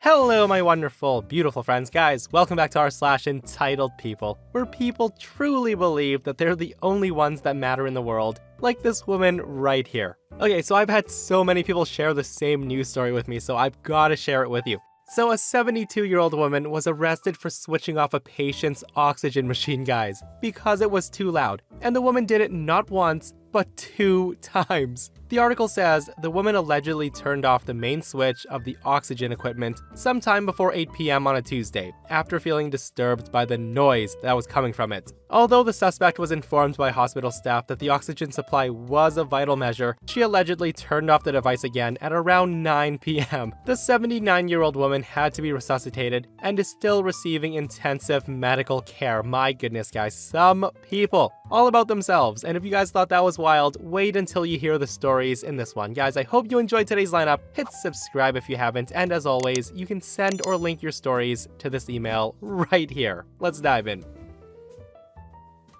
Hello, my wonderful, beautiful friends. Guys, welcome back to r/entitled people, where people truly believe that they're the only ones that matter in the world, like this woman right here. Okay, so I've had so many people share the same news story with me, so I've got to share it with you. So a 72-year-old woman was arrested for switching off a patient's oxygen machine, guys, because it was too loud. And the woman did it not once, but 2 times. The article says the woman allegedly turned off the main switch of the oxygen equipment sometime before 8 p.m. on a Tuesday, after feeling disturbed by the noise that was coming from it. Although the suspect was informed by hospital staff that the oxygen supply was a vital measure, she allegedly turned off the device again at around 9 p.m. The 79-year-old woman had to be resuscitated and is still receiving intensive medical care. My goodness, guys, some people all about themselves. And if you guys thought that was wild, wait until you hear the stories in this one. Guys, I hope you enjoyed today's lineup. Hit subscribe if you haven't, and as always, you can send or link your stories to this email right here. Let's dive in.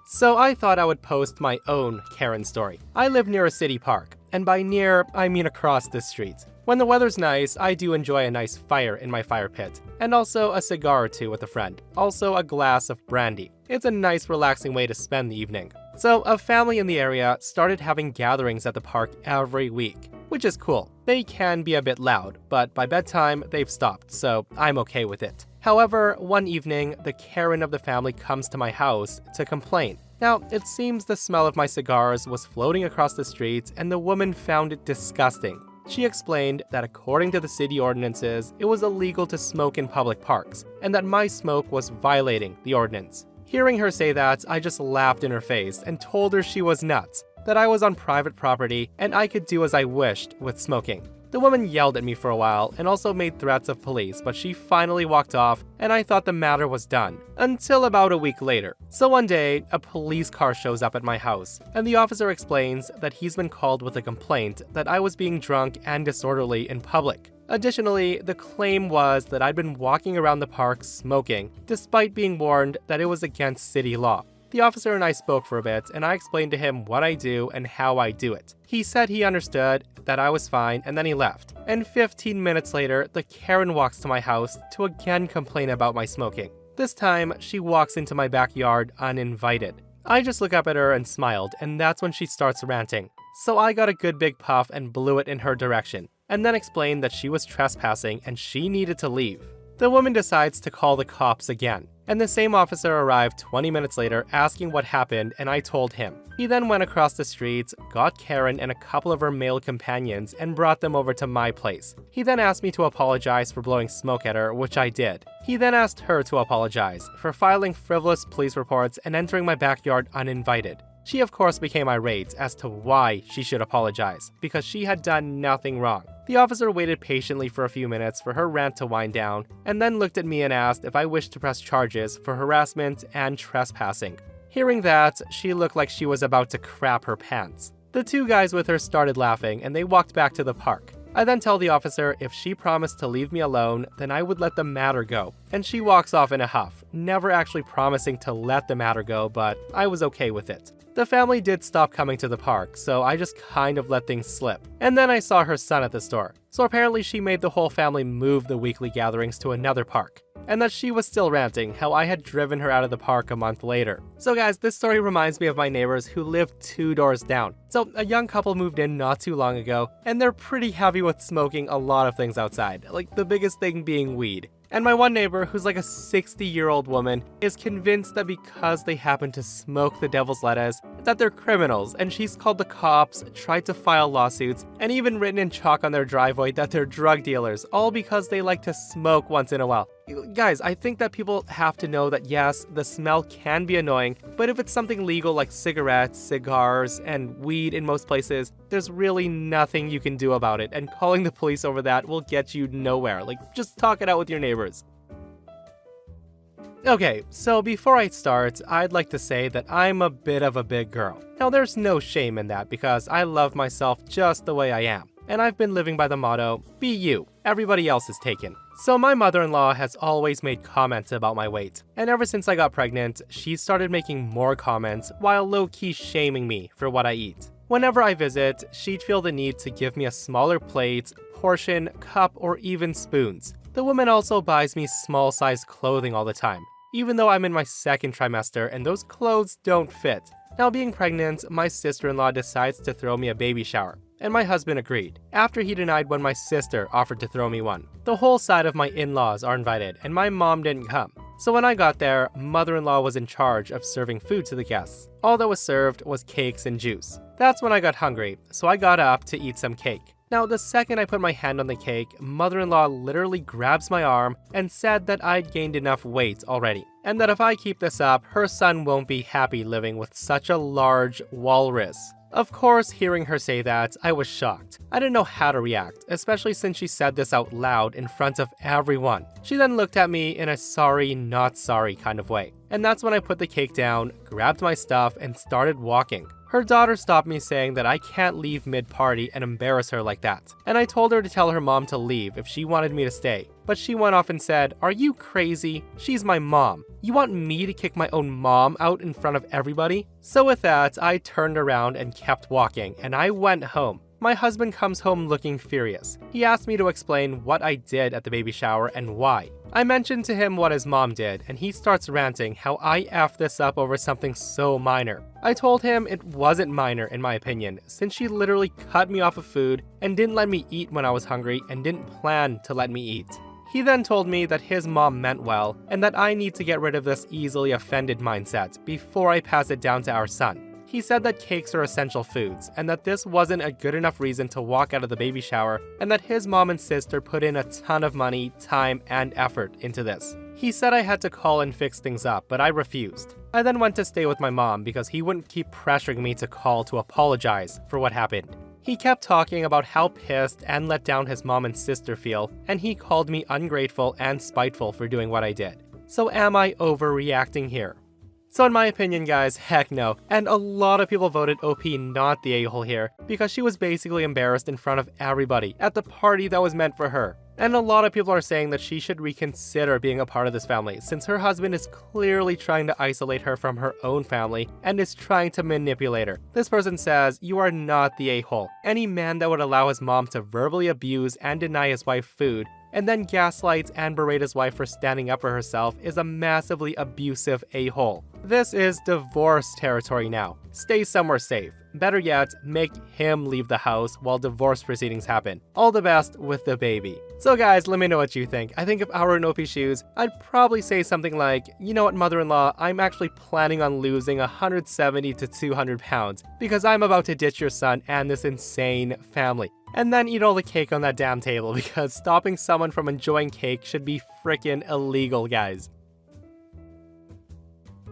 So I thought I would post my own Karen story. I live near a city park, and by near, I mean across the street. When the weather's nice, I do enjoy a nice fire in my fire pit, and also a cigar or two with a friend, also a glass of brandy. It's a nice relaxing way to spend the evening. So a family in the area started having gatherings at the park every week, which is cool. They can be a bit loud, but by bedtime, they've stopped, so I'm okay with it. However, one evening, the Karen of the family comes to my house to complain. Now, it seems the smell of my cigars was floating across the street, and the woman found it disgusting. She explained that according to the city ordinances, it was illegal to smoke in public parks, and that my smoke was violating the ordinance. Hearing her say that, I just laughed in her face and told her she was nuts, that I was on private property and I could do as I wished with smoking. The woman yelled at me for a while and also made threats of police, but she finally walked off and I thought the matter was done, until about a week later. So one day, a police car shows up at my house, and the officer explains that he's been called with a complaint that I was being drunk and disorderly in public. Additionally, the claim was that I'd been walking around the park smoking, despite being warned that it was against city law. The officer and I spoke for a bit, and I explained to him what I do and how I do it. He said he understood, that I was fine, and then he left. And 15 minutes later, the Karen walks to my house to again complain about my smoking. This time, she walks into my backyard uninvited. I just look up at her and smiled, and that's when she starts ranting. So I got a good big puff and blew it in her direction, and then explained that she was trespassing and she needed to leave. The woman decides to call the cops again, and the same officer arrived 20 minutes later asking what happened, and I told him. He then went across the street, got Karen and a couple of her male companions, and brought them over to my place. He then asked me to apologize for blowing smoke at her, which I did. He then asked her to apologize for filing frivolous police reports and entering my backyard uninvited. She of course became irate as to why she should apologize, because she had done nothing wrong. The officer waited patiently for a few minutes for her rant to wind down, and then looked at me and asked if I wished to press charges for harassment and trespassing. Hearing that, she looked like she was about to crap her pants. The 2 guys with her started laughing, and they walked back to the park. I then tell the officer if she promised to leave me alone, then I would let the matter go. And she walks off in a huff, never actually promising to let the matter go, but I was okay with it. The family did stop coming to the park, so I just kind of let things slip. And then I saw her son at the store. So apparently she made the whole family move the weekly gatherings to another park. And that she was still ranting how I had driven her out of the park a month later. So guys, this story reminds me of my neighbors who live 2 doors down. So a young couple moved in not too long ago, and they're pretty heavy with smoking a lot of things outside, like the biggest thing being weed. And my one neighbor, who's like a 60-year-old woman, is convinced that because they happen to smoke the devil's lettuce, that they're criminals, and she's called the cops, tried to file lawsuits, and even written in chalk on their driveway that they're drug dealers, all because they like to smoke once in a while. Guys, I think that people have to know that yes, the smell can be annoying, but if it's something legal like cigarettes, cigars, and weed in most places, there's really nothing you can do about it, and calling the police over that will get you nowhere. Like, just talk it out with your neighbors. Okay, so before I start, I'd like to say that I'm a bit of a big girl. Now, there's no shame in that because I love myself just the way I am. And I've been living by the motto, be you, everybody else is taken. So my mother-in-law has always made comments about my weight. And ever since I got pregnant, she started making more comments while low-key shaming me for what I eat. Whenever I visit, she'd feel the need to give me a smaller plate, portion, cup, or even spoons. The woman also buys me small-sized clothing all the time, even though I'm in my second trimester and those clothes don't fit. Now, being pregnant, my sister-in-law decides to throw me a baby shower, and my husband agreed, after he denied when my sister offered to throw me one. The whole side of my in-laws are invited, and my mom didn't come. So when I got there, mother-in-law was in charge of serving food to the guests. All that was served was cakes and juice. That's when I got hungry, so I got up to eat some cake. Now, the second I put my hand on the cake, mother-in-law literally grabs my arm and said that I'd gained enough weight already, and that if I keep this up, her son won't be happy living with such a large walrus. Of course, hearing her say that, I was shocked. I didn't know how to react, especially since she said this out loud in front of everyone. She then looked at me in a sorry, not sorry kind of way. And that's when I put the cake down, grabbed my stuff, and started walking. Her daughter stopped me saying that I can't leave mid-party and embarrass her like that. And I told her to tell her mom to leave if she wanted me to stay. But she went off and said, "Are you crazy? She's my mom. You want me to kick my own mom out in front of everybody?" So with that, I turned around and kept walking, and I went home. My husband comes home looking furious. He asked me to explain what I did at the baby shower and why. I mentioned to him what his mom did, and he starts ranting how I effed this up over something so minor. I told him it wasn't minor in my opinion, since she literally cut me off of food and didn't let me eat when I was hungry and didn't plan to let me eat. He then told me that his mom meant well, and that I need to get rid of this easily offended mindset before I pass it down to our son. He said that cakes are essential foods, and that this wasn't a good enough reason to walk out of the baby shower, and that his mom and sister put in a ton of money, time, and effort into this. He said I had to call and fix things up, but I refused. I then went to stay with my mom because he wouldn't keep pressuring me to call to apologize for what happened. He kept talking about how pissed and let down his mom and sister feel, and he called me ungrateful and spiteful for doing what I did. So am I overreacting here? So in my opinion, guys, heck no. And a lot of people voted OP not the a-hole here because she was basically embarrassed in front of everybody at the party that was meant for her. And a lot of people are saying that she should reconsider being a part of this family since her husband is clearly trying to isolate her from her own family and is trying to manipulate her. This person says, "You are not the a-hole. Any man that would allow his mom to verbally abuse and deny his wife food and then gaslight and berate his wife for standing up for herself is a massively abusive a-hole. This is divorce territory now. Stay somewhere safe. Better yet, make him leave the house while divorce proceedings happen. All the best with the baby." So guys, let me know what you think. I think if I were in OP's shoes, I'd probably say something like, "You know what, mother-in-law, I'm actually planning on losing 170 to 200 pounds because I'm about to ditch your son and this insane family. And then eat all the cake on that damn table because stopping someone from enjoying cake should be frickin' illegal, guys."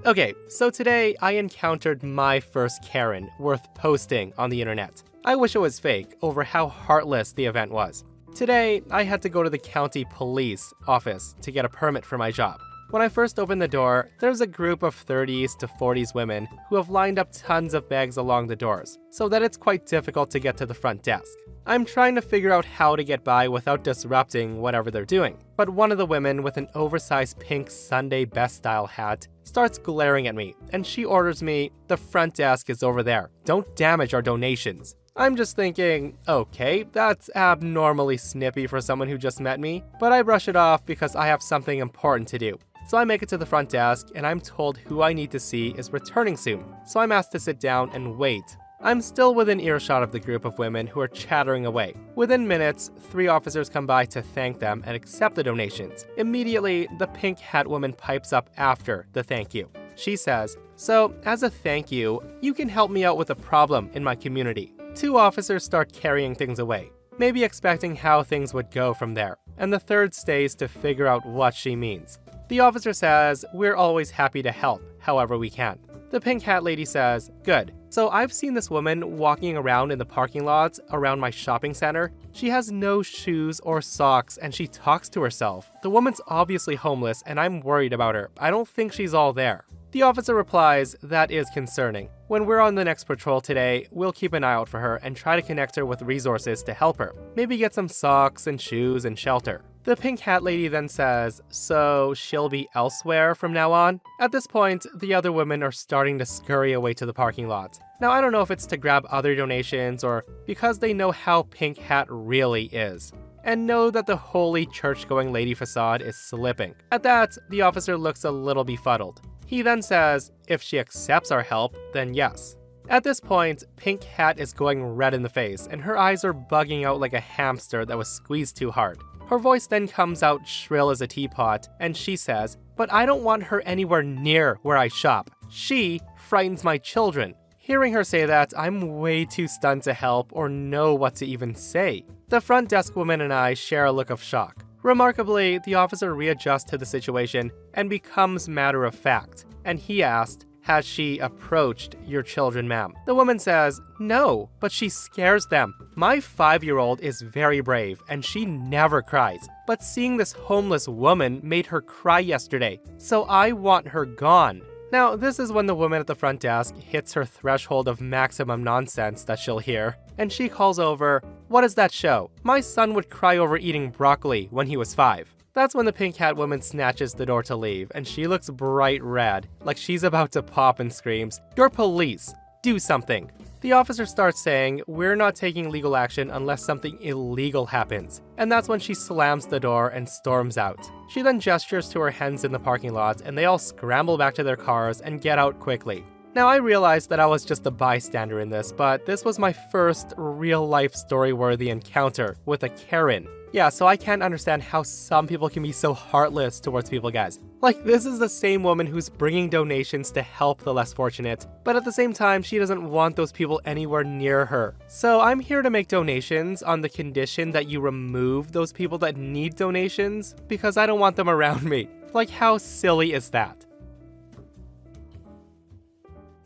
Okay, so today I encountered my first Karen worth posting on the internet. I wish it was fake over how heartless the event was. Today, I had to go to the county police office to get a permit for my job. When I first opened the door, there's a group of 30s to 40s women who have lined up tons of bags along the doors, so that it's quite difficult to get to the front desk. I'm trying to figure out how to get by without disrupting whatever they're doing. But one of the women with an oversized pink Sunday best style hat starts glaring at me, and she orders me, "The front desk is over there. Don't damage our donations." I'm just thinking, okay, that's abnormally snippy for someone who just met me, but I brush it off because I have something important to do. So I make it to the front desk, and I'm told who I need to see is returning soon, so I'm asked to sit down and wait. I'm still within earshot of the group of women who are chattering away. Within minutes, 3 officers come by to thank them and accept the donations. Immediately, the pink hat woman pipes up after the thank you. She says, "So, as a thank you, you can help me out with a problem in my community." 2 officers start carrying things away, maybe expecting how things would go from there, and the third stays to figure out what she means. The officer says, "We're always happy to help, however we can." The pink hat lady says, "Good. So I've seen this woman walking around in the parking lots around my shopping center. She has no shoes or socks and she talks to herself. The woman's obviously homeless and I'm worried about her. I don't think she's all there." The officer replies, "That is concerning. When we're on the next patrol today, we'll keep an eye out for her and try to connect her with resources to help her. Maybe get some socks and shoes and shelter." The pink hat lady then says, "So she'll be elsewhere from now on?" At this point, the other women are starting to scurry away to the parking lot. Now, I don't know if it's to grab other donations or because they know how pink hat really is. and know that the holy church-going lady facade is slipping. At that, the officer looks a little befuddled. He then says, if she accepts our help, then yes. At this point, Pink Hat is going red in the face, and her eyes are bugging out like a hamster that was squeezed too hard. Her voice then comes out shrill as a teapot, and she says, but I don't want her anywhere near where I shop. She frightens my children. Hearing her say that, I'm way too stunned to help or know what to even say. The front desk woman and I share a look of shock. Remarkably, the officer readjusts to the situation and becomes matter of fact, and he asked, has she approached your children, ma'am? The woman says, no, but she scares them. My 5-year-old is very brave, and she never cries. But seeing this homeless woman made her cry yesterday, so I want her gone. Now, this is when the woman at the front desk hits her threshold of maximum nonsense that she'll hear, and she calls over, what does that show? My son would cry over eating broccoli when he was 5. That's when the Pink Hat woman snatches the door to leave, and she looks bright red, like she's about to pop and screams, you're police! Do something! The officer starts saying, we're not taking legal action unless something illegal happens. And that's when she slams the door and storms out. She then gestures to her hens in the parking lot, and they all scramble back to their cars and get out quickly. Now, I realized that I was just a bystander in this, but this was my first real-life story-worthy encounter with a Karen. Yeah, so I can't understand how some people can be so heartless towards people, guys. Like, this is the same woman who's bringing donations to help the less fortunate, but at the same time, she doesn't want those people anywhere near her. So I'm here to make donations on the condition that you remove those people that need donations, because I don't want them around me. Like, how silly is that?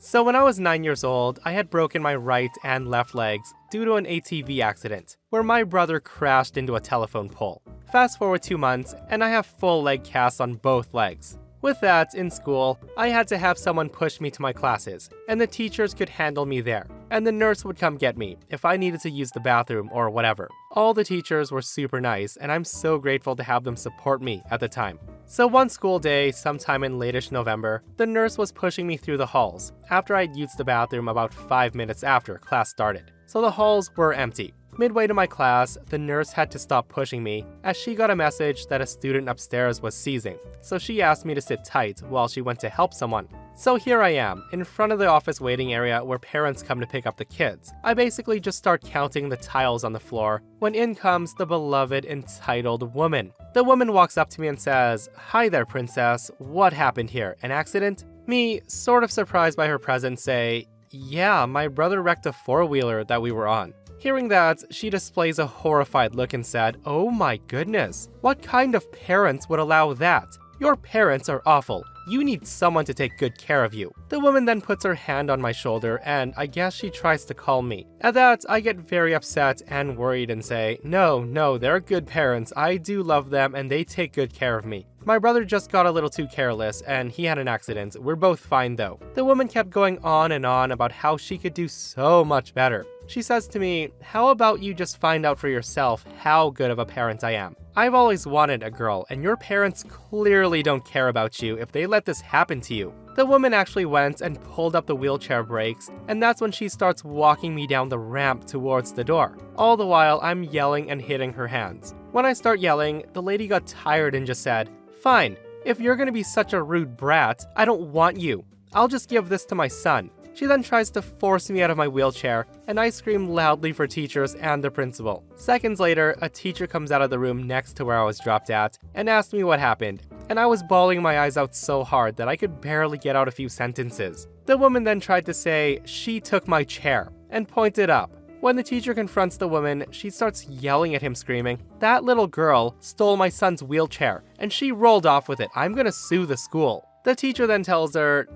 So when I was 9 years old, I had broken my right and left legs due to an ATV accident, where my brother crashed into a telephone pole. Fast forward 2 months, and I have full leg casts on both legs. With that, in school, I had to have someone push me to my classes, and the teachers could handle me there, and the nurse would come get me if I needed to use the bathroom or whatever. All the teachers were super nice, and I'm so grateful to have them support me at the time. So one school day, sometime in late-ish November, the nurse was pushing me through the halls after I'd used the bathroom about 5 minutes after class started. So the halls were empty. Midway to my class, the nurse had to stop pushing me as she got a message that a student upstairs was seizing, so she asked me to sit tight while she went to help someone. So here I am, in front of the office waiting area where parents come to pick up the kids. I basically just start counting the tiles on the floor when in comes the beloved entitled woman. The woman walks up to me and says, "Hi there, princess. What happened here? An accident?" Me, sort of surprised by her presence, say, "Yeah, my brother wrecked a four-wheeler that we were on." Hearing that, she displays a horrified look and said, "Oh my goodness, what kind of parents would allow that? Your parents are awful. You need someone to take good care of you." The woman then puts her hand on my shoulder and I guess she tries to calm me. At that, I get very upset and worried and say, No, they're good parents. I do love them and they take good care of me. My brother just got a little too careless and he had an accident. We're both fine though. The woman kept going on and on about how she could do so much better. She says to me, "How about you just find out for yourself how good of a parent I am? I've always wanted a girl, and your parents clearly don't care about you if they let this happen to you." The woman actually went and pulled up the wheelchair brakes, and that's when she starts walking me down the ramp towards the door. All the while, I'm yelling and hitting her hands. When I start yelling, the lady got tired and just said, "Fine, if you're gonna be such a rude brat, I don't want you. I'll just give this to my son." She then tries to force me out of my wheelchair, and I scream loudly for teachers and the principal. Seconds later, a teacher comes out of the room next to where I was dropped at and asked me what happened, and I was bawling my eyes out so hard that I could barely get out a few sentences. The woman then tried to say, "She took my chair," and pointed up. When the teacher confronts the woman, she starts yelling at him, screaming, "That little girl stole my son's wheelchair, and she rolled off with it. I'm gonna sue the school." The teacher then tells her,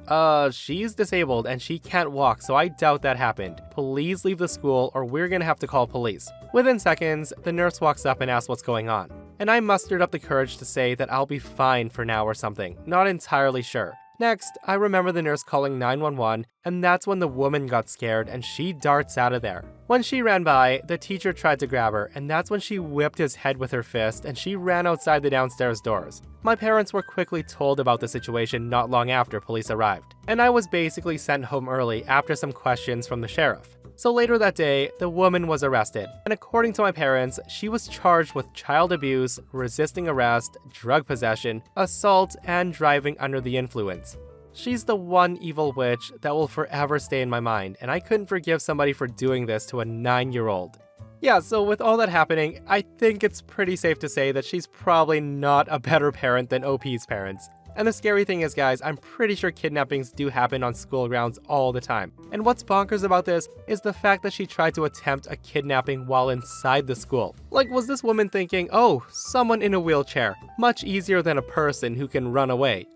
she's disabled and she can't walk, so I doubt that happened. Please leave the school or we're gonna have to call police. Within seconds, the nurse walks up and asks what's going on. And I mustered up the courage to say that I'll be fine for now or something, not entirely sure. Next, I remember the nurse calling 911, and that's when the woman got scared and she darts out of there. When she ran by, the teacher tried to grab her, and that's when she whipped his head with her fist and she ran outside the downstairs doors. My parents were quickly told about the situation not long after police arrived, and I was basically sent home early after some questions from the sheriff. So later that day, the woman was arrested, and according to my parents, she was charged with child abuse, resisting arrest, drug possession, assault, and driving under the influence. She's the one evil witch that will forever stay in my mind, and I couldn't forgive somebody for doing this to a 9-year-old. Yeah, so with all that happening, I think it's pretty safe to say that she's probably not a better parent than OP's parents. And the scary thing is, guys, I'm pretty sure kidnappings do happen on school grounds all the time. And what's bonkers about this is the fact that she tried to attempt a kidnapping while inside the school. Like, was this woman thinking, oh, someone in a wheelchair, much easier than a person who can run away?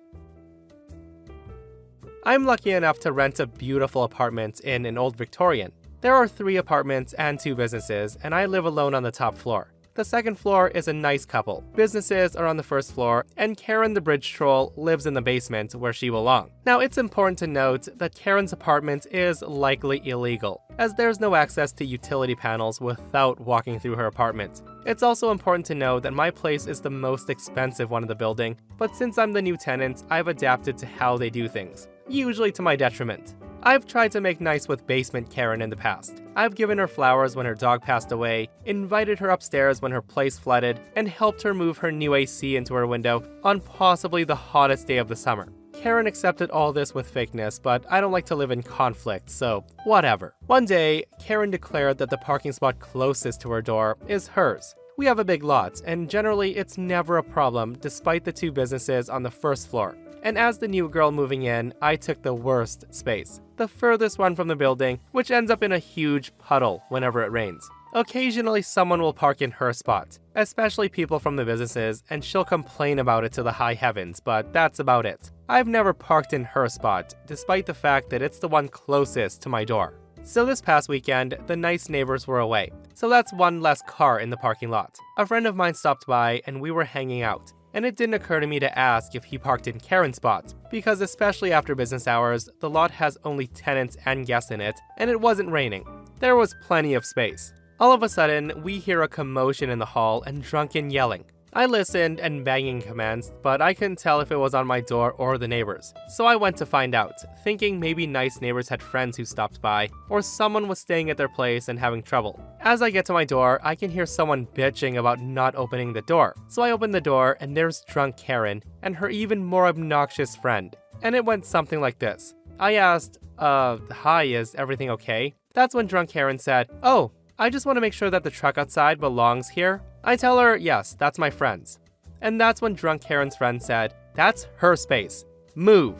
I'm lucky enough to rent a beautiful apartment in an old Victorian. There are 3 apartments and 2 businesses, and I live alone on the top floor. The second floor is a nice couple. Businesses are on the first floor, and Karen the bridge troll lives in the basement where she belongs. Now, it's important to note that Karen's apartment is likely illegal, as there's no access to utility panels without walking through her apartment. It's also important to know that my place is the most expensive one in the building, but since I'm the new tenant, I've adapted to how they do things, usually to my detriment. I've tried to make nice with basement Karen in the past. I've given her flowers when her dog passed away, invited her upstairs when her place flooded, and helped her move her new AC into her window on possibly the hottest day of the summer. Karen accepted all this with fakeness, but I don't like to live in conflict, so whatever. One day, Karen declared that the parking spot closest to her door is hers. We have a big lot, and generally it's never a problem despite the 2 businesses on the first floor. And as the new girl moving in, I took the worst space, the furthest one from the building, which ends up in a huge puddle whenever it rains. Occasionally someone will park in her spot, especially people from the businesses, and she'll complain about it to the high heavens, but that's about it. I've never parked in her spot, despite the fact that it's the one closest to my door. So this past weekend, the nice neighbors were away, so that's one less car in the parking lot. A friend of mine stopped by and we were hanging out. And it didn't occur to me to ask if he parked in Karen's spot, because especially after business hours, the lot has only tenants and guests in it, and it wasn't raining. There was plenty of space. All of a sudden, we hear a commotion in the hall and drunken yelling. I listened and banging commenced, but I couldn't tell if it was on my door or the neighbors. So I went to find out, thinking maybe nice neighbors had friends who stopped by, or someone was staying at their place and having trouble. As I get to my door, I can hear someone bitching about not opening the door. So I open the door and there's drunk Karen and her even more obnoxious friend. And it went something like this. I asked, hi, is everything okay? That's when drunk Karen said, oh, I just want to make sure that the truck outside belongs here. I tell her, yes, that's my friend's. And that's when drunk Karen's friend said, that's her space. Move.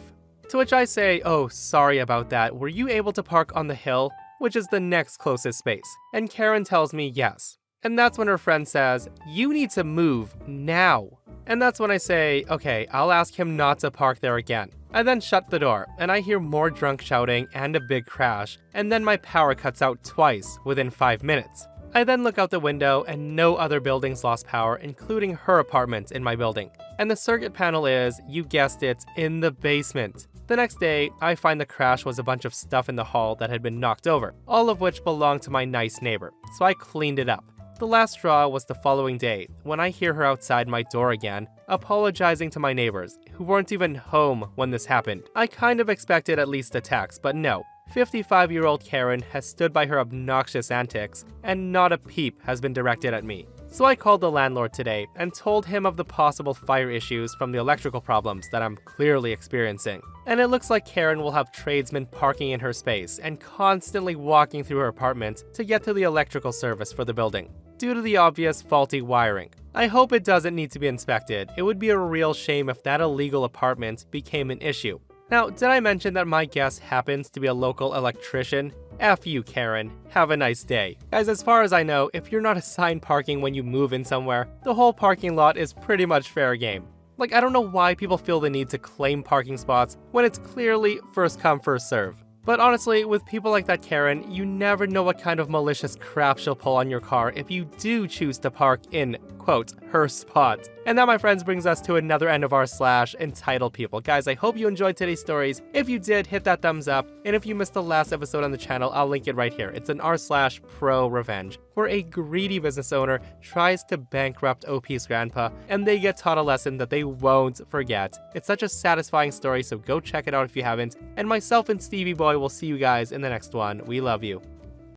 To which I say, oh, sorry about that. Were you able to park on the hill, which is the next closest space? And Karen tells me yes. And that's when her friend says, you need to move now. And that's when I say, okay, I'll ask him not to park there again. I then shut the door, and I hear more drunk shouting and a big crash, and then my power cuts out twice within 5 minutes. I then look out the window and no other buildings lost power, including her apartment in my building. And the circuit panel is, you guessed it, in the basement. The next day, I find the crash was a bunch of stuff in the hall that had been knocked over, all of which belonged to my nice neighbor, so I cleaned it up. The last straw was the following day, when I hear her outside my door again, apologizing to my neighbors, who weren't even home when this happened. I kind of expected at least a text, but no. 55-year-old Karen has stood by her obnoxious antics, and not a peep has been directed at me. So I called the landlord today and told him of the possible fire issues from the electrical problems that I'm clearly experiencing. And it looks like Karen will have tradesmen parking in her space and constantly walking through her apartment to get to the electrical service for the building, due to the obvious faulty wiring. I hope it doesn't need to be inspected. It would be a real shame if that illegal apartment became an issue. Now, did I mention that my guest happens to be a local electrician? F you, Karen. Have a nice day. Guys, as far as I know, if you're not assigned parking when you move in somewhere, the whole parking lot is pretty much fair game. Like, I don't know why people feel the need to claim parking spots when it's clearly first come, first serve. But honestly, with people like that Karen, you never know what kind of malicious crap she'll pull on your car if you do choose to park in, quote, her spot. And that, my friends, brings us to another end of our / entitled people. Guys, I hope you enjoyed today's stories. If you did, hit that thumbs up. And if you missed the last episode on the channel, I'll link it right here. It's an r/pro revenge, where a greedy business owner tries to bankrupt OP's grandpa, and they get taught a lesson that they won't forget. It's such a satisfying story, so go check it out if you haven't. And myself and Stevie Boy will see you guys in the next one. We love you.